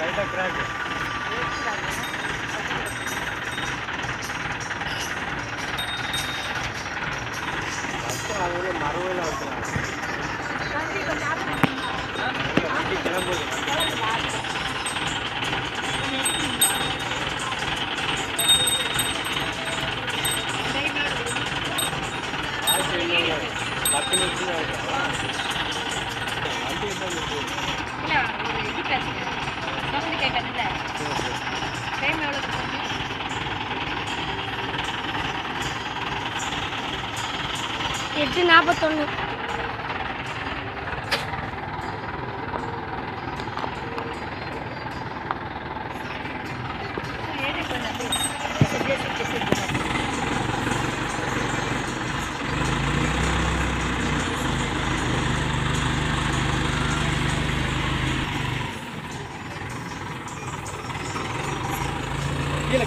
லைட்டாக கிராக்கு அவங்க மரவில் வைக்கிறாங்க வண்டி கிளம்புது பத்து நிமிஷம் வண்டி கேட்கல டைம் எவ்வளோ 8:41.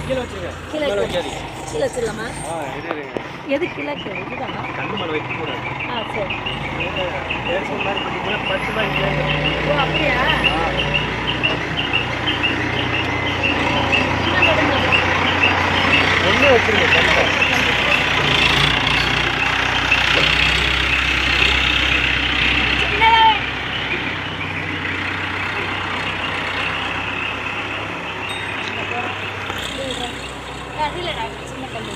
கீழே வச்சிருங்க கீழே வச்சிடலாமா எது கீழே இதுதான் கண்ணு மேலே வைக்கக்கூடாது சரி மாதிரி பார்த்தீங்கன்னா 10 ரூபாய்க்கு ஓ அப்படியா ஒன்றே வச்சிருங்க கண்டிப்பாக சின்ன கல்லு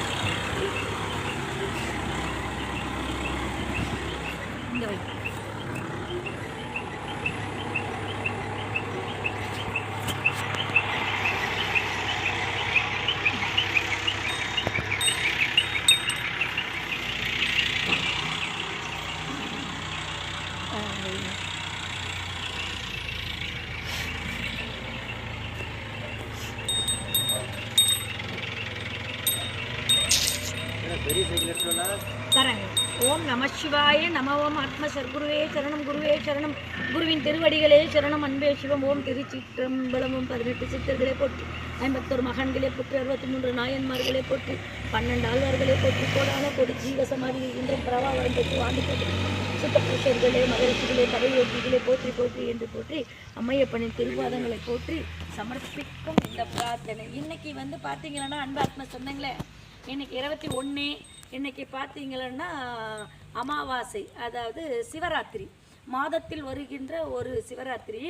இந்த வை தரங்க ஓம் நம சிவாய நம ஓம் ஆத்ம சர்க்குருவே சரணம் குருவே சரணம் குருவின் திருவடிகளே சரணம் அன்பே சிவம் ஓம் திருச்சிற்றம்பலமும் 18 சித்தர்களே போற்றி 51 மகன்களே போற்றி 63 நாயன்மார்களே போற்றி 12 ஆழ்வார்களே போற்றி கோடான கொடி ஜீவசமாதி இன்றும் பிரபாவரம் பெற்று வாழ்ந்து போற்றி சுத்த புருஷர்களே மகரிஷிகளே கதையோகிகளே போற்றி போற்றி என்று போற்றி அம்மையப்பனின் திருவாதங்களை போற்றி சமர்ப்பிக்கும் இந்த பிரார்த்தனை. இன்னைக்கு பார்த்தீங்கன்னா அன்பு ஆத்ம சொந்தங்களே, இன்னைக்கு 21. இன்னைக்கு பார்த்தீங்கன்னா அமாவாசை, அதாவது சிவராத்திரி, மாதத்தில் வருகின்ற ஒரு சிவராத்திரி.